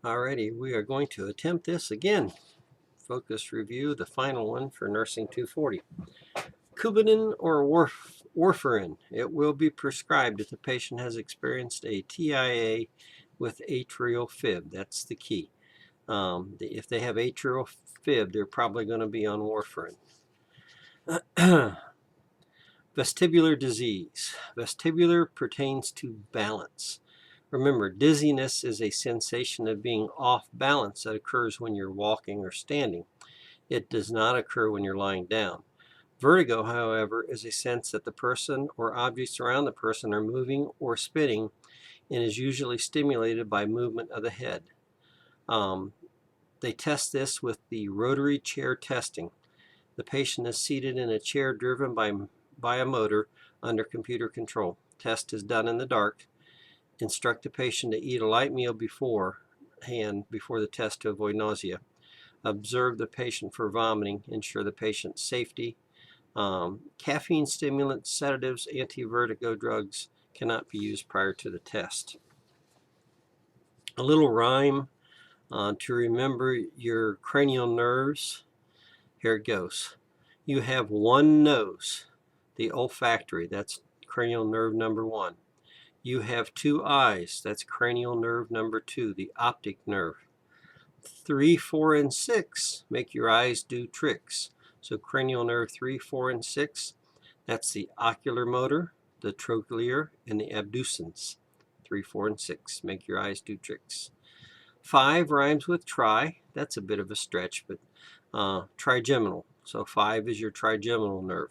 Alrighty, we are going to attempt this again. Focus review, the final one for Nursing 240. Coumadin or warfarin. It will be prescribed if the patient has experienced a TIA with atrial fib. That's the key. If they have atrial fib, they're probably going to be on warfarin. Vestibular disease. Vestibular pertains to balance. Remember, dizziness is a sensation of being off balance that occurs when you're walking or standing. It does not occur when you're lying down. Vertigo, however, is a sense that the person or objects around the person are moving or spinning and is usually stimulated by movement of the head. They test this with the rotary chair testing. The patient is seated in a chair driven by a motor under computer control. Test is done in the dark. Instruct the patient to eat a light meal beforehand before the test to avoid nausea. Observe the patient for vomiting. Ensure the patient's safety. Caffeine stimulants, sedatives, anti-vertigo drugs cannot be used prior to the test. A little rhyme to remember your cranial nerves. Here it goes. You have one nose, the olfactory, that's cranial nerve number 1. You have 2 eyes, that's cranial nerve number 2, the optic nerve. 3, 4, and 6 make your eyes do tricks. So cranial nerve 3, 4, and 6, that's the ocular motor, the trochlear, and the abducens. 3, 4, and 6 make your eyes do tricks. 5 rhymes with tri. That's a bit of a stretch, but trigeminal. So 5 is your trigeminal nerve.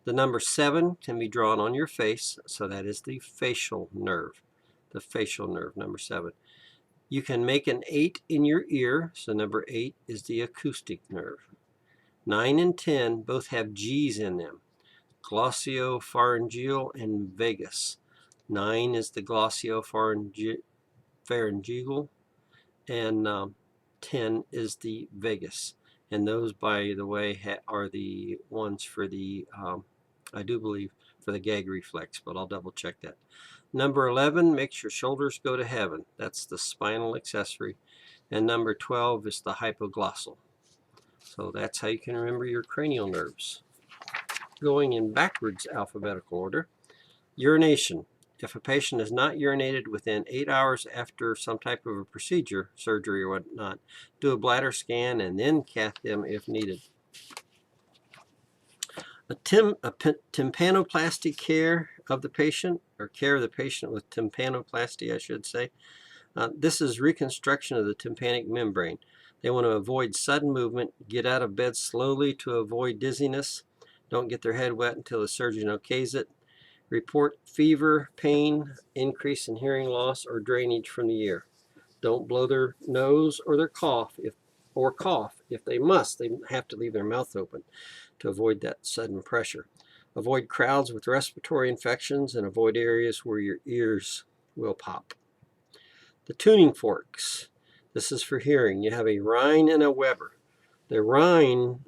The number 7 can be drawn on your face, so that is the facial nerve. The facial nerve, number 7. You can make an 8 in your ear, so number 8 is the acoustic nerve. 9 and 10 both have G's in them, glossopharyngeal and vagus. 9 is the glossopharyngeal, and 10 is the vagus. And those, by the way, are the ones for the, I do believe, for the gag reflex, but I'll double check that. Number 11 makes your shoulders go to heaven. That's the spinal accessory. And number 12 is the hypoglossal. So that's how you can remember your cranial nerves. Going in backwards alphabetical order, urination. If a patient is not urinated within 8 hours after some type of a procedure, surgery or whatnot, do a bladder scan and then cath them if needed. A tympanoplasty care of the patient, or care of the patient with tympanoplasty, I should say. This is reconstruction of the tympanic membrane. They want to avoid sudden movement, get out of bed slowly to avoid dizziness, don't get their head wet until the surgeon okays it. Report fever, pain, increase in hearing loss, or drainage from the ear. Don't blow their nose or their cough. If they must, they have to leave their mouth open to avoid that sudden pressure. Avoid crowds with respiratory infections and avoid areas where your ears will pop. The tuning forks. This is for hearing. You have a Rhine and a Weber. The Rhine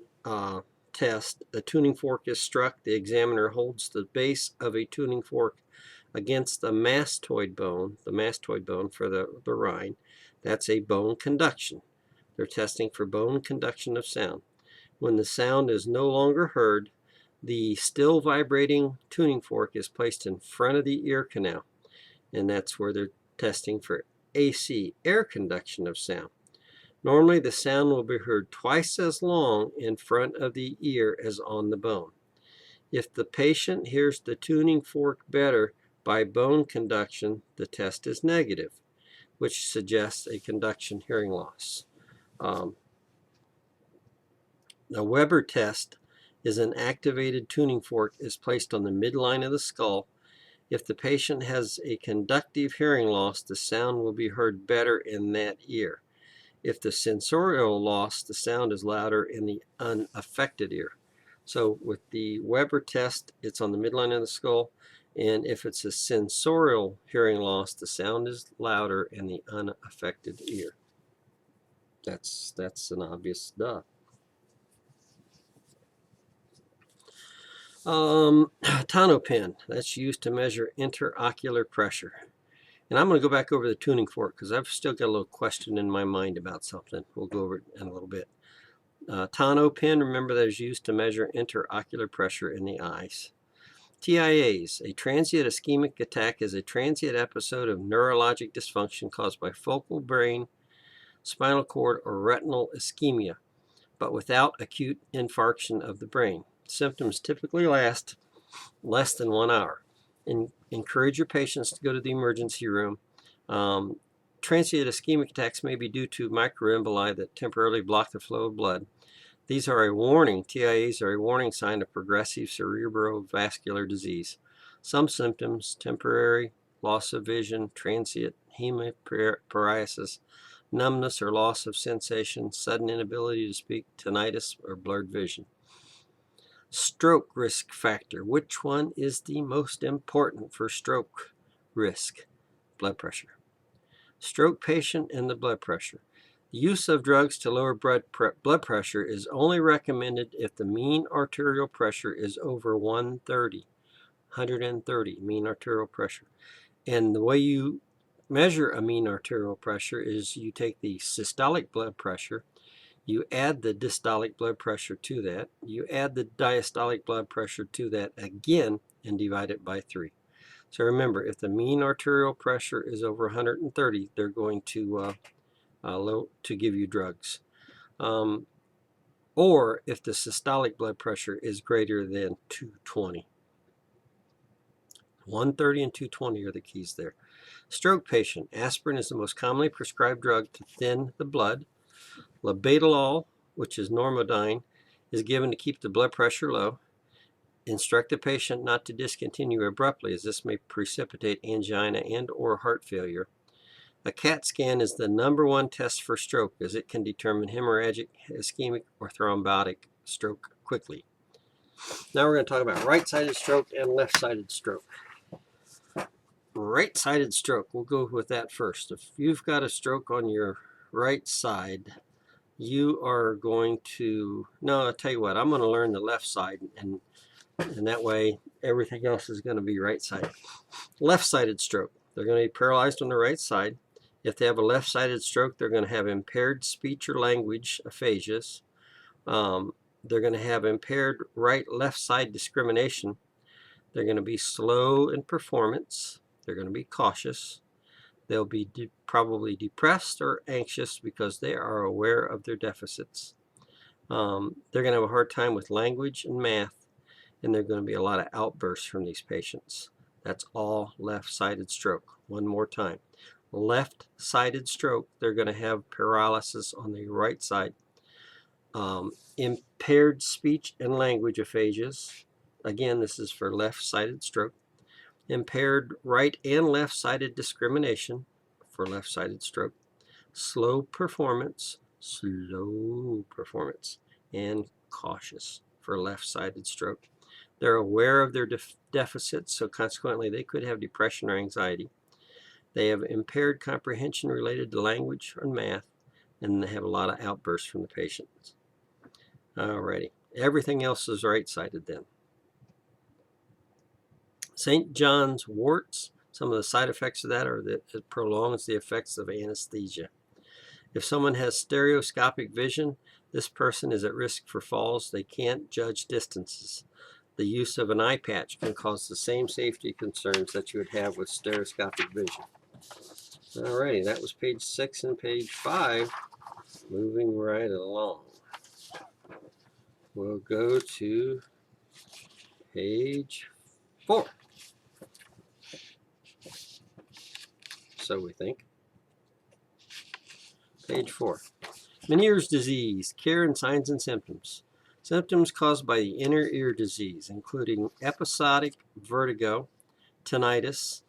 test, the tuning fork is struck. The examiner holds the base of a tuning fork against the mastoid bone for the Rhine. That's a bone conduction. They're testing for bone conduction of sound. When the sound is no longer heard, the still vibrating tuning fork is placed in front of the ear canal, and that's where they're testing for AC, air conduction of sound. Normally, the sound will be heard twice as long in front of the ear as on the bone. If the patient hears the tuning fork better by bone conduction, the test is negative, which suggests a conduction hearing loss. The Weber test is an activated tuning fork is placed on the midline of the skull. If the patient has a conductive hearing loss, the sound will be heard better in that ear. If the sensorial loss, the sound is louder in the unaffected ear. So with the Weber test, it's on the midline of the skull. And if it's a sensorial hearing loss, the sound is louder in the unaffected ear. That's an obvious duh. Tonopin, that's used to measure interocular pressure. And I'm going to go back over the tuning fork because I've still got a little question in my mind about something. We'll go over it in a little bit. Tonneau pen, remember that is used to measure interocular pressure in the eyes. TIAs, a transient ischemic attack, is a transient episode of neurologic dysfunction caused by focal brain, spinal cord, or retinal ischemia, but without acute infarction of the brain. Symptoms typically last less than 1 hour. Encourage your patients to go to the emergency room. Transient ischemic attacks may be due to microemboli that temporarily block the flow of blood. These are a warning. TIAs are a warning sign of progressive cerebrovascular disease. Some symptoms: temporary loss of vision, transient hemiparesis, numbness or loss of sensation, sudden inability to speak, tinnitus, or blurred vision. Stroke risk factor. Which one is the most important for stroke risk? Blood pressure. Stroke patient and the blood pressure. The use of drugs to lower blood pressure is only recommended if the mean arterial pressure is over 130 mean arterial pressure. And the way you measure a mean arterial pressure is you take the systolic blood pressure, you add the systolic blood pressure to that, you add the diastolic blood pressure to that again, and divide it by 3. So remember, if the mean arterial pressure is over 130, they're going to give you drugs. Or if the systolic blood pressure is greater than 220. 130 and 220 are the keys there. Stroke patient. Aspirin is the most commonly prescribed drug to thin the blood. Labetalol, which is Normodine, is given to keep the blood pressure low. Instruct the patient not to discontinue abruptly, as this may precipitate angina and or heart failure. A CAT scan is the #1 test for stroke, as it can determine hemorrhagic, ischemic, or thrombotic stroke quickly. Now we're going to talk about right-sided stroke and left-sided stroke. Right-sided stroke, we'll go with that first. If you've got a stroke on your right side, you are going to, no, I'll tell you what, I'm going to learn the left side, and that way everything else is going to be right-sided. Left-sided stroke, they're going to be paralyzed on the right side. If they have a left-sided stroke, they're going to have impaired speech or language aphasias. They're going to have impaired right-left side discrimination. They're going to be slow in performance. They're going to be cautious. They'll be probably depressed or anxious because they are aware of their deficits. They're going to have a hard time with language and math, and there are going to be a lot of outbursts from these patients. That's all left-sided stroke. One more time. Left-sided stroke, they're going to have paralysis on the right side. Impaired speech and language aphasias. Again, this is for left-sided stroke. Impaired right and left-sided discrimination for left-sided stroke. Slow performance, and cautious for left-sided stroke. They're aware of their deficits, so consequently they could have depression or anxiety. They have impaired comprehension related to language or math, and they have a lot of outbursts from the patients. Alrighty, everything else is right-sided then. St. John's warts, some of the side effects of that are that it prolongs the effects of anesthesia. If someone has stereoscopic vision, this person is at risk for falls. They can't judge distances. The use of an eye patch can cause the same safety concerns that you would have with stereoscopic vision. Alrighty, that was page 6 and page 5. Moving right along. We'll go to page 4. So we think. Page 4. Meniere's disease, care and signs and symptoms. Symptoms caused by the inner ear disease, including episodic vertigo, tinnitus,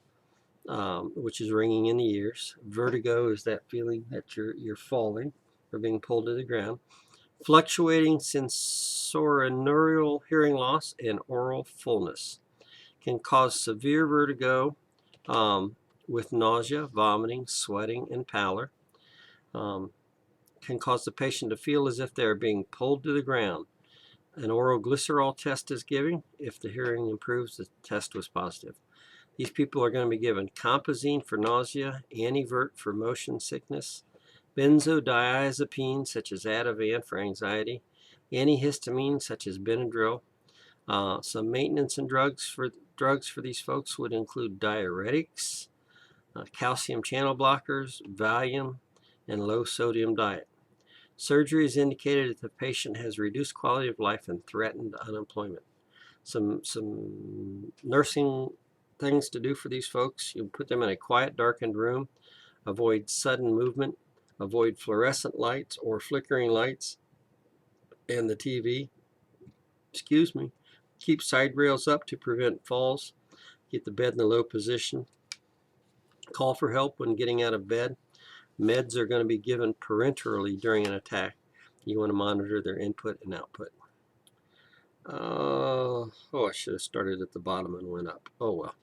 which is ringing in the ears. Vertigo is that feeling that you're falling or being pulled to the ground. Fluctuating sensorineural hearing loss and oral fullness can cause severe vertigo with nausea, vomiting, sweating, and pallor. Can cause the patient to feel as if they are being pulled to the ground. An oral glycerol test is given. If the hearing improves, the test was positive. These people are going to be given compazine for nausea, Antivert for motion sickness, benzodiazepines such as Ativan for anxiety, antihistamines such as Benadryl. Some maintenance and drugs for these folks would include diuretics, calcium channel blockers, Valium, and low sodium diet. Surgery is indicated if the patient has reduced quality of life and threatened unemployment. Some nursing things to do for these folks: you put them in a quiet, darkened room, avoid sudden movement, avoid fluorescent lights or flickering lights and the TV. Keep side rails up to prevent falls. Get the bed in a low position. Call for help when getting out of bed. Meds are going to be given parenterally during an attack. You want to monitor their input and output. I should have started at the bottom and went up. Oh well.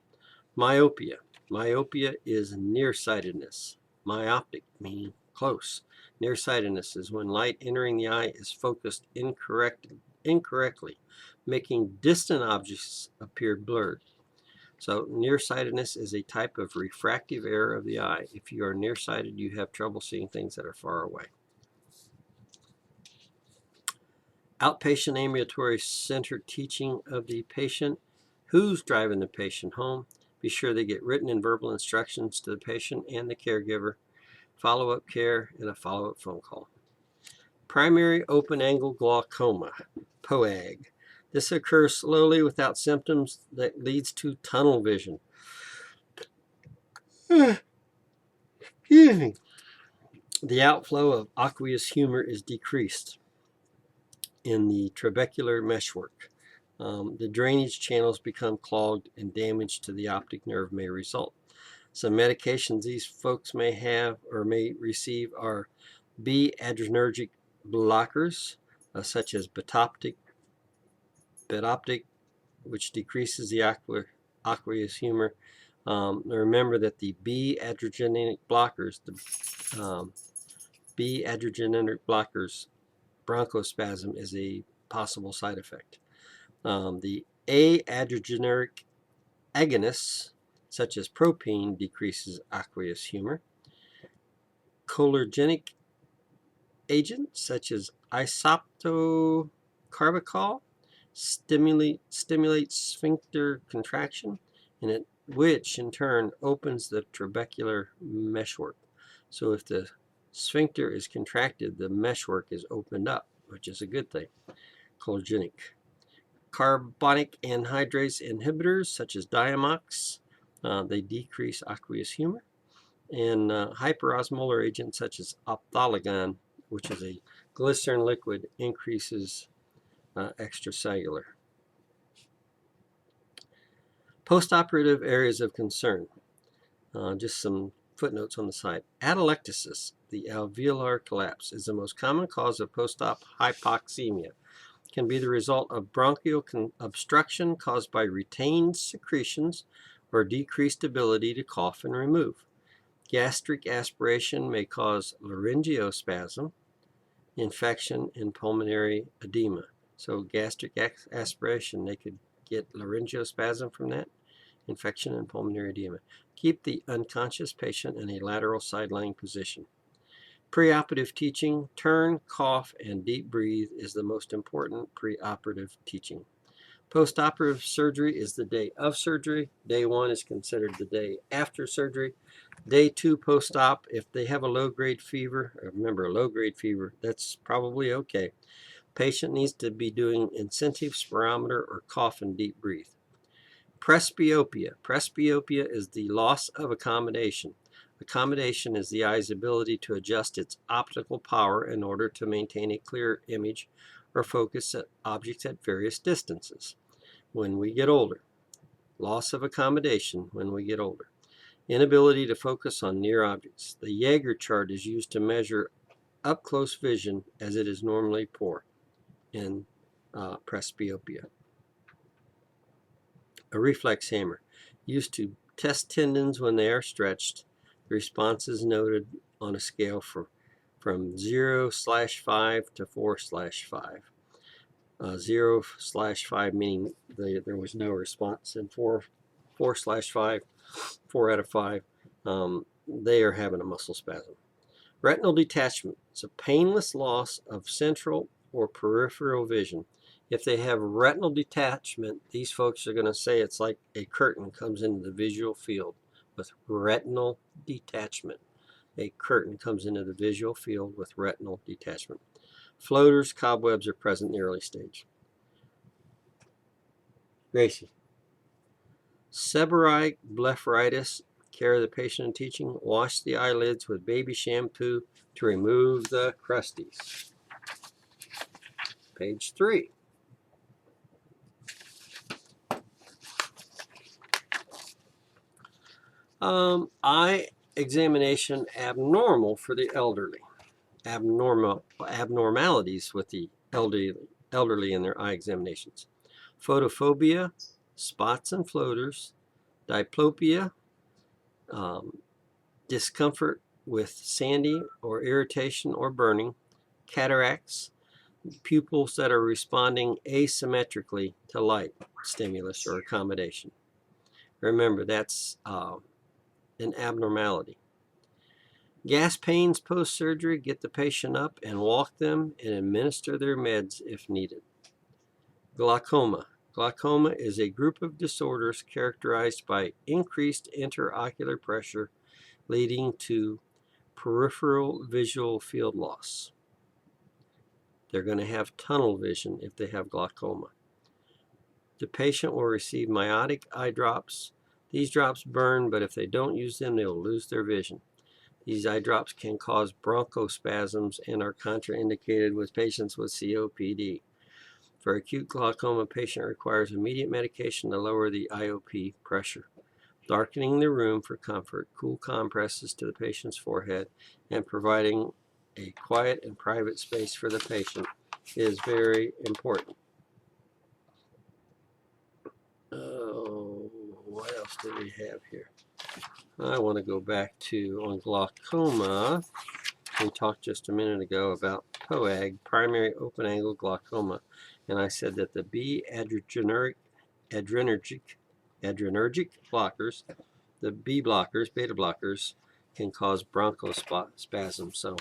Myopia. Myopia is nearsightedness. Myopic meaning close. Nearsightedness is when light entering the eye is focused incorrectly, making distant objects appear blurred. So nearsightedness is a type of refractive error of the eye. If you are nearsighted, you have trouble seeing things that are far away. Outpatient ambulatory center teaching of the patient. Who's driving the patient home? Be sure they get written and verbal instructions to the patient and the caregiver. Follow-up care and a follow-up phone call. Primary open-angle glaucoma, POAG. This occurs slowly without symptoms that leads to tunnel vision. Excuse me. The outflow of aqueous humor is decreased in the trabecular meshwork. The drainage channels become clogged and damage to the optic nerve may result. Some medications these folks may have or may receive are B-adrenergic blockers, such as Betoptic, which decreases the aqueous humor. Remember that the B-adrenergic blockers, bronchospasm is a possible side effect. The A-adrenergic agonists, such as propine, decreases aqueous humor. Cholinergic agents, such as isoptocarbachol, stimulates sphincter contraction, which in turn opens the trabecular meshwork. So if the sphincter is contracted, the meshwork is opened up, which is a good thing. Cholinergic. Carbonic anhydrase inhibitors, such as Diamox, they decrease aqueous humor. And hyperosmolar agents such as ophthalmolone, which is a glycerin liquid, increases extracellular. Postoperative areas of concern. Just some footnotes on the side. Atelectasis, the alveolar collapse, is the most common cause of post-op hypoxemia. It can be the result of bronchial obstruction caused by retained secretions or decreased ability to cough and remove. Gastric aspiration may cause laryngospasm, infection, and pulmonary edema. So gastric aspiration, they could get laryngospasm from that, infection, and pulmonary edema. Keep the unconscious patient in a lateral side-lying position. Preoperative teaching: turn, cough, and deep breathe is the most important preoperative teaching. Postoperative surgery is the day of surgery. Day 1 is considered the day after surgery. Day 2 post-op, if they have a low-grade fever, remember low-grade fever, that's probably okay. Patient needs to be doing intensive spirometer or cough and deep breathe. Presbyopia. Presbyopia is the loss of accommodation. Accommodation is the eye's ability to adjust its optical power in order to maintain a clear image or focus at objects at various distances. When we get older. Loss of accommodation when we get older. Inability to focus on near objects. The Jaeger chart is used to measure up-close vision as it is normally poor in presbyopia. A reflex hammer, used to test tendons when they are stretched. The response is noted on a scale from 0/5 to 4/5. 0/5 meaning there was no response, and 4 4/5, 4 out of 5, they are having a muscle spasm. Retinal detachment is a painless loss of central or peripheral vision. If they have retinal detachment, these folks are going to say it's like a curtain comes into the visual field with retinal detachment. A curtain comes into the visual field with retinal detachment. Floaters, cobwebs are present in the early stage. Gracie. Seborrheic blepharitis, care of the patient and teaching. Wash the eyelids with baby shampoo to remove the crusties. Page 3. Eye examination abnormal for the elderly. Abnormalities with the elderly in their eye examinations. Photophobia, spots and floaters, diplopia, discomfort with sandy or irritation or burning, cataracts, pupils that are responding asymmetrically to light stimulus or accommodation. Remember, that's an abnormality. Gas pains post-surgery, get the patient up and walk them and administer their meds if needed. Glaucoma. Glaucoma is a group of disorders characterized by increased intraocular pressure leading to peripheral visual field loss. They're going to have tunnel vision if they have glaucoma. The patient will receive miotic eye drops. These drops burn, but if they don't use them, they will lose their vision. These eye drops can cause bronchospasms and are contraindicated with patients with COPD. For acute glaucoma, patient requires immediate medication to lower the IOP pressure. Darkening the room for comfort, cool compresses to the patient's forehead, and providing a quiet and private space for the patient is very important. Oh, what else do we have here? I want to go back to on glaucoma. We talked just a minute ago about POAG, primary open-angle glaucoma, and I said that the B-adrenergic blockers, the B blockers, beta blockers, can cause bronchospasm. So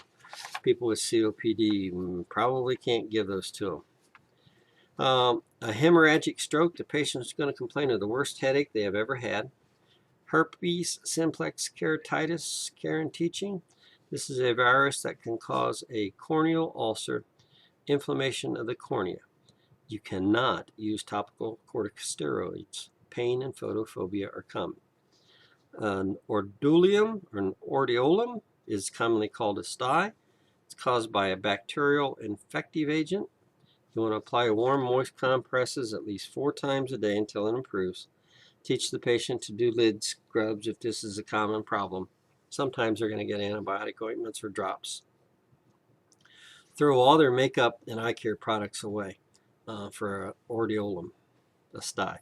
people with COPD probably can't give those to them. A hemorrhagic stroke, the patient is going to complain of the worst headache they have ever had. Herpes simplex keratitis, care and teaching. This is a virus that can cause a corneal ulcer, inflammation of the cornea. You cannot use topical corticosteroids. Pain and photophobia are common. An ordulium or an ordeolum is commonly called a sty. It's caused by a bacterial infective agent. You want to apply warm, moist compresses at least 4 times a day until it improves. Teach the patient to do lid scrubs if this is a common problem. Sometimes they're going to get antibiotic ointments or drops. Throw all their makeup and eye care products away for an ordeolum, a sty.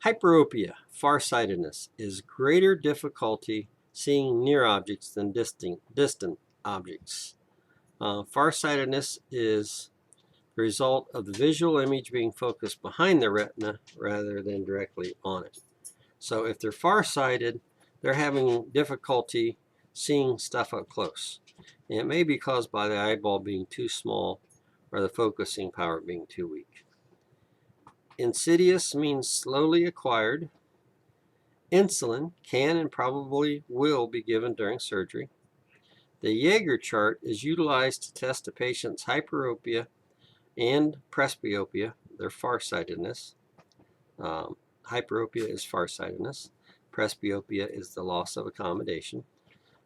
Hyperopia, farsightedness, is greater difficulty seeing near objects than distant objects. Farsightedness is the result of the visual image being focused behind the retina rather than directly on it. So if they're farsighted, they're having difficulty seeing stuff up close. And it may be caused by the eyeball being too small or the focusing power being too weak. Insidious means slowly acquired. Insulin can and probably will be given during surgery. The Jaeger chart is utilized to test a patient's hyperopia and presbyopia, their farsightedness. Hyperopia is farsightedness. Presbyopia is the loss of accommodation.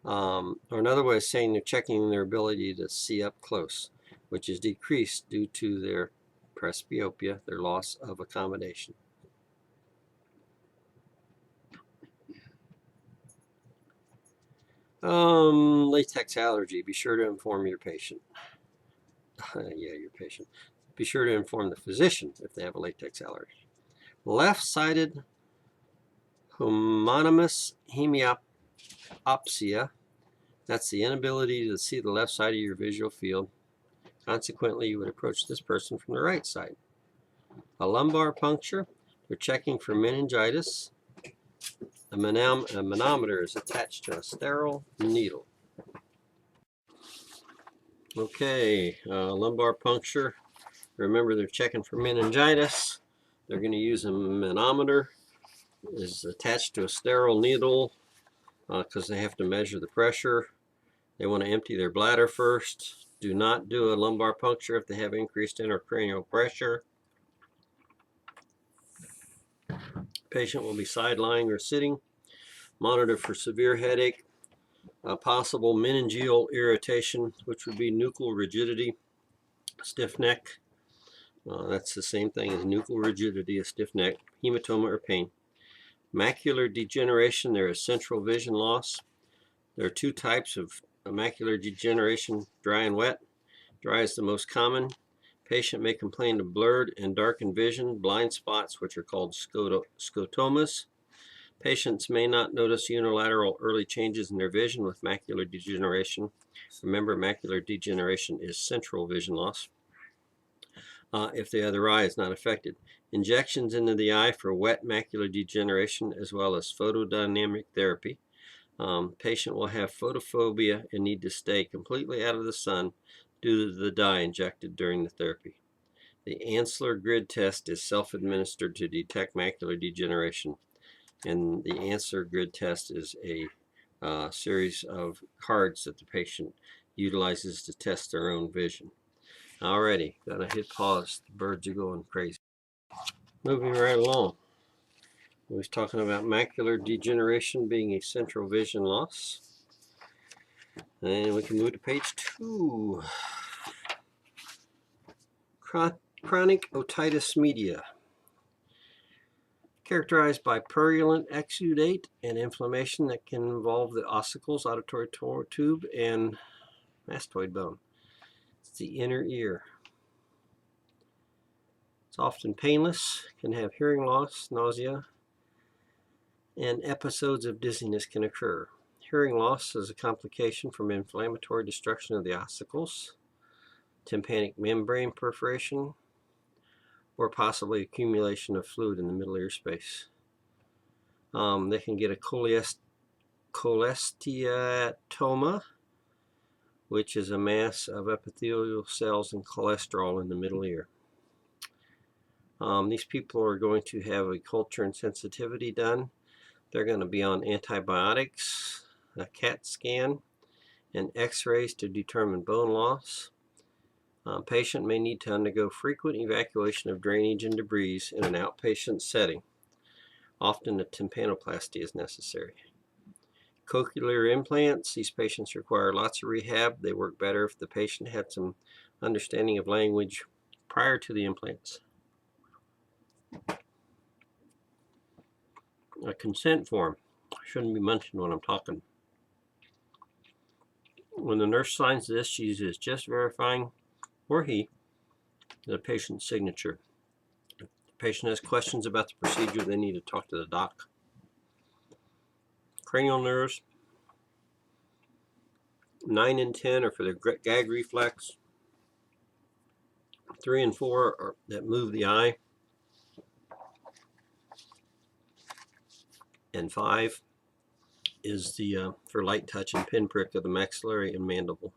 Or another way of saying they're checking their ability to see up close, which is decreased due to their presbyopia, their loss of accommodation. Latex allergy. Be sure to inform your patient. Your patient. Be sure to inform the physician if they have a latex allergy. Left-sided homonymous hemiopsia. That's the inability to see the left side of your visual field. Consequently, you would approach this person from the right side. A lumbar puncture. They're checking for meningitis. A manometer is attached to a sterile needle. Okay, lumbar puncture. Remember, they're checking for meningitis. They're going to use a manometer. Is attached to a sterile needle because they have to measure the pressure. They want to empty their bladder first. Do not do a lumbar puncture if they have increased intracranial pressure. Patient will be side lying or sitting. Monitor for severe headache, possible meningeal irritation, which would be nuchal rigidity, stiff neck. That's the same thing as nuchal rigidity, a stiff neck, hematoma or pain. Macular degeneration, there is central vision loss. There are two types of macular degeneration, dry and wet. Dry is the most common. Patient may complain of blurred and darkened vision, blind spots, which are called scotomas. Patients may not notice unilateral early changes in their vision with macular degeneration. Remember, macular degeneration is central vision loss if the other eye is not affected. Injections into the eye for wet macular degeneration as well as photodynamic therapy. Patient will have photophobia and need to stay completely out of the sun due to the dye injected during the therapy. The Ansler grid test is self-administered to detect macular degeneration, and the Ansler grid test is a series of cards that the patient utilizes to test their own vision. Alrighty, gotta hit pause. The birds are going crazy. Moving right along. We was talking about macular degeneration being a central vision loss. And we can move to page 2. Chronic otitis media, characterized by purulent exudate and inflammation that can involve the ossicles, auditory tube, and mastoid bone. It's the inner ear. It's often painless, can have hearing loss, nausea, and episodes of dizziness can occur. Hearing loss is a complication from inflammatory destruction of the ossicles, tympanic membrane perforation, or possibly accumulation of fluid in the middle ear space. They can get a cholesteatoma, which is a mass of epithelial cells and cholesterol in the middle ear. These people are going to have a culture and sensitivity done. They're going to be on antibiotics, a CAT scan, and x-rays to determine bone loss. Patient may need to undergo frequent evacuation of drainage and debris in an outpatient setting. Often a tympanoplasty is necessary. Cochlear implants, these patients require lots of rehab. They work better if the patient had some understanding of language prior to the implants. A consent form shouldn't be mentioned when I'm talking. When the nurse signs this, she is just verifying, or he, the patient's signature. If the patient has questions about the procedure, they need to talk to the doc. Cranial nerves, 9 and 10 are for the gag reflex. 3 and 4 are that move the eye. And 5 is the for light touch and pinprick of the maxillary and mandible.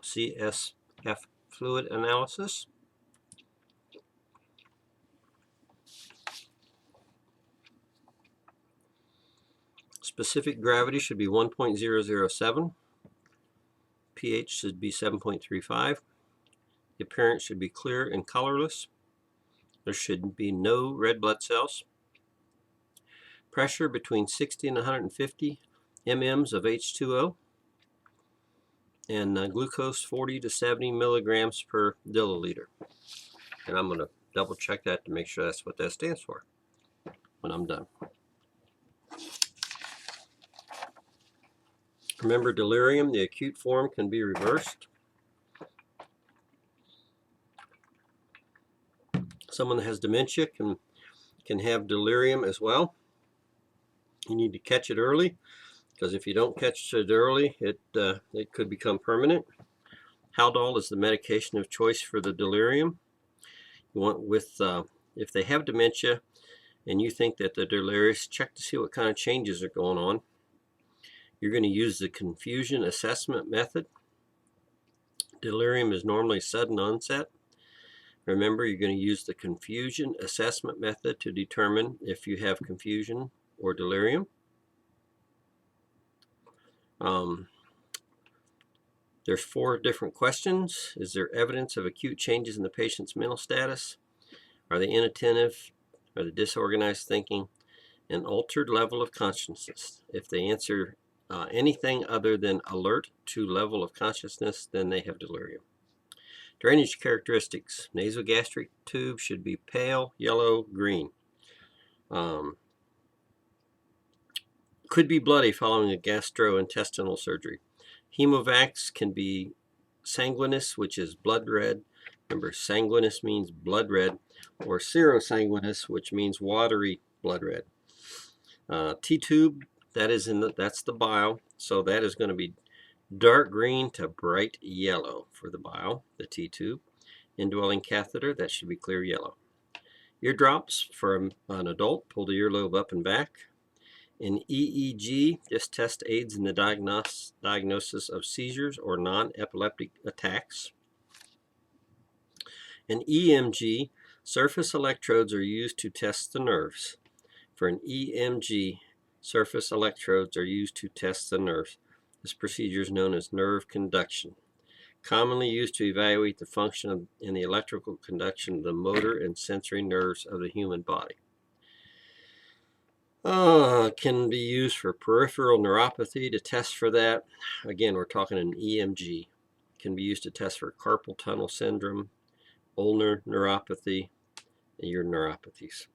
CSF fluid analysis. Specific gravity should be 1.007. pH should be 7.35. The appearance should be clear and colorless. There should be no red blood cells. Pressure between 60 and 150 mm's of H2O. And glucose 40 to 70 milligrams per milliliter. And I'm going to double check that to make sure that's what that stands for when I'm done. Remember, delirium, the acute form, can be reversed. Someone that has dementia can have delirium as well. You need to catch it early, because if you don't catch it early, it could become permanent. Haldol is the medication of choice for the delirium. You want if they have dementia, and you think that they're delirious, check to see what kind of changes are going on. You're going to use the confusion assessment method. Delirium is normally sudden onset. Remember, you're going to use the confusion assessment method to determine if you have confusion or delirium. There's 4 different questions. Is there evidence of acute changes in the patient's mental status? Are they inattentive? Are they disorganized thinking? An altered level of consciousness. If they answer anything other than alert to level of consciousness, then they have delirium. Drainage characteristics. Nasogastric tube should be pale, yellow, green. Could be bloody following a gastrointestinal surgery. Hemovax can be sanguinous, which is blood red. Remember, sanguinous means blood red, or serosanguinous, which means watery blood red. T-tube, that's the bile, so that is going to be dark green to bright yellow for the bile, the T-tube. Indwelling catheter, that should be clear yellow. Eardrops for an adult, pull the earlobe up and back. In EEG, this test aids in the diagnosis of seizures or non-epileptic attacks. In EMG, surface electrodes are used to test the nerves. For an EMG, surface electrodes are used to test the nerves. This procedure is known as nerve conduction. Commonly used to evaluate the function in the electrical conduction of the motor and sensory nerves of the human body. Can be used for peripheral neuropathy to test for that. Again, we're talking an EMG. Can be used to test for carpal tunnel syndrome, ulnar neuropathy, and your neuropathies.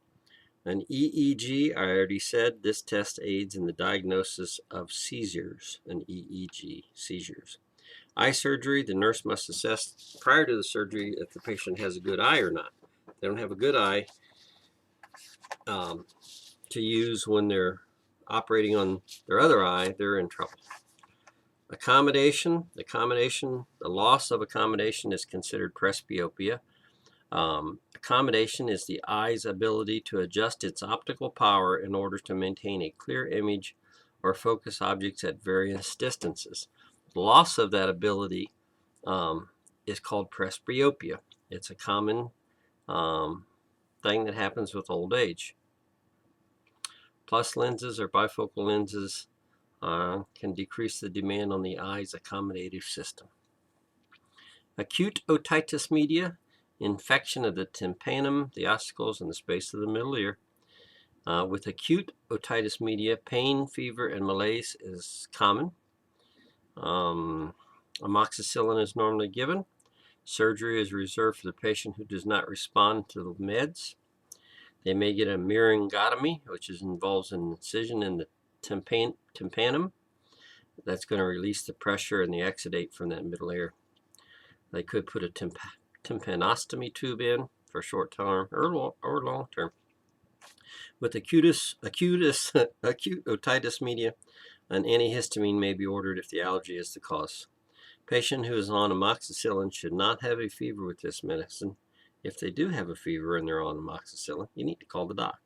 An EEG, I already said, this test aids in the diagnosis of seizures, an EEG, seizures. Eye surgery, the nurse must assess prior to the surgery if the patient has a good eye or not. If they don't have a good eye to use when they're operating on their other eye, they're in trouble. Accommodation, the loss of accommodation is considered presbyopia. Accommodation is the eye's ability to adjust its optical power in order to maintain a clear image or focus objects at various distances. The loss of that ability is called presbyopia. It's a common thing that happens with old age. Plus lenses or bifocal lenses can decrease the demand on the eye's accommodative system. Acute otitis media, infection of the tympanum, the ossicles, and the space of the middle ear. With acute otitis media, pain, fever, and malaise is common. Amoxicillin is normally given. Surgery is reserved for the patient who does not respond to the meds. They may get a myringotomy, which involves an incision in the tympanum. That's going to release the pressure and the exudate from that middle ear. They could put a tympanostomy tube in for short term or long term. With acute otitis media, an antihistamine may be ordered if the allergy is the cause. Patient who is on amoxicillin should not have a fever with this medicine. If they do have a fever and they're on amoxicillin, you need to call the doc.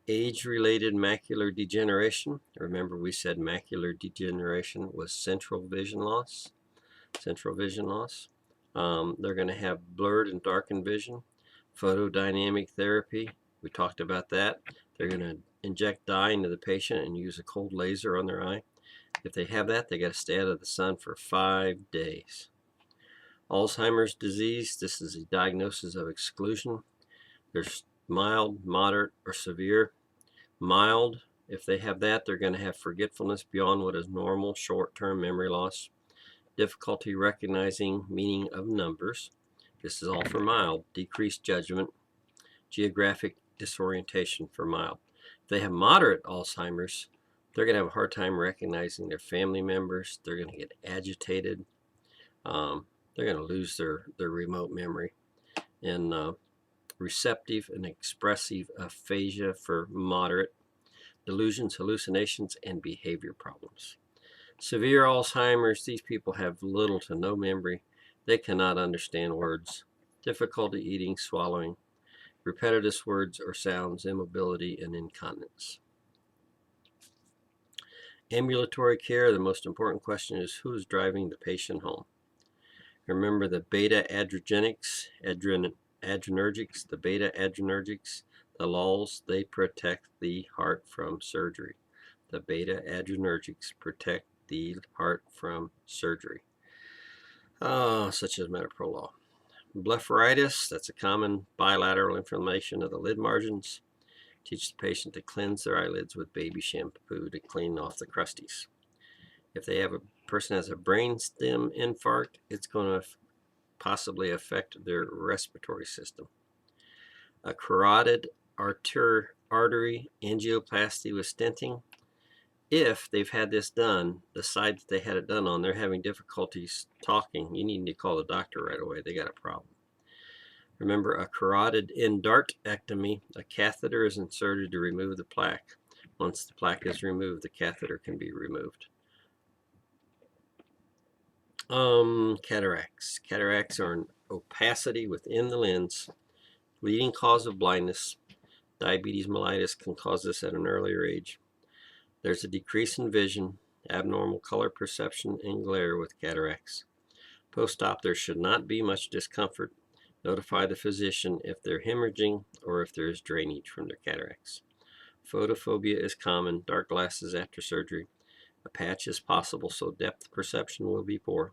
Age-related macular degeneration. Remember, we said macular degeneration was central vision loss. They're going to have blurred and darkened vision. Photodynamic therapy, we talked about that. They're going to inject dye into the patient and use a cold laser on their eye. If they have that, they got to stay out of the sun for 5 days. Alzheimer's disease, this is a diagnosis of exclusion. There's mild, moderate, or severe. Mild, if they have that, they're going to have forgetfulness beyond what is normal, short-term memory loss. Difficulty recognizing meaning of numbers. This is all for mild. Decreased judgment. Geographic disorientation for mild. If they have moderate Alzheimer's, they're going to have a hard time recognizing their family members. They're going to get agitated. They're going to lose their remote memory. And receptive and expressive aphasia for moderate. Delusions, hallucinations, and behavior problems. Severe Alzheimer's, these people have little to no memory. They cannot understand words. Difficulty eating, swallowing. repetitive words or sounds, immobility, and incontinence. Ambulatory care, the most important question is who is driving the patient home. Remember the beta-adrenergics, the beta-adrenergics, the lulls, they protect the heart from surgery. The beta-adrenergics protect the heart from surgery, such as metoprolol. Blepharitis, that's a common bilateral inflammation of the lid margins. Teach the patient to cleanse their eyelids with baby shampoo to clean off the crusties. If they have a person has a brainstem infarct, it's going to possibly affect their respiratory system. A carotid artery angioplasty with stenting. If they've had this done, the side that they had it done on, they're having difficulties talking, you need to call the doctor right away. They got a problem. Remember, a carotid endarterectomy, a catheter is inserted to remove the plaque. Once the plaque is removed, the catheter can be removed. Cataracts. Cataracts are an opacity within the lens, leading cause of blindness. Diabetes mellitus can cause this at an earlier age. There's a decrease in vision, abnormal color perception, and glare with cataracts. Post-op, there should not be much discomfort. Notify the physician if they're hemorrhaging or if there is drainage from their cataracts. Photophobia is common, dark glasses after surgery. A patch is possible, so depth perception will be poor.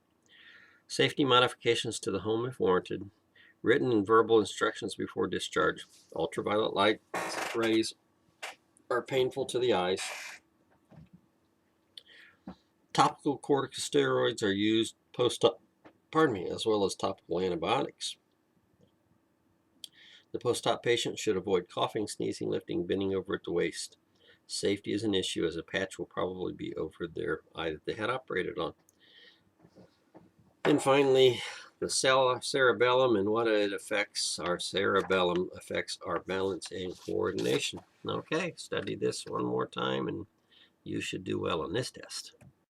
Safety modifications to the home if warranted. Written and verbal instructions before discharge. Ultraviolet light rays are painful to the eyes. Topical corticosteroids are used post-op, as well as topical antibiotics. The post-op patient should avoid coughing, sneezing, lifting, bending over at the waist. Safety is an issue as a patch will probably be over their eye that they had operated on. And finally, the cerebellum and what it affects. Our cerebellum affects our balance and coordination. Okay, study this one more time and you should do well on this test.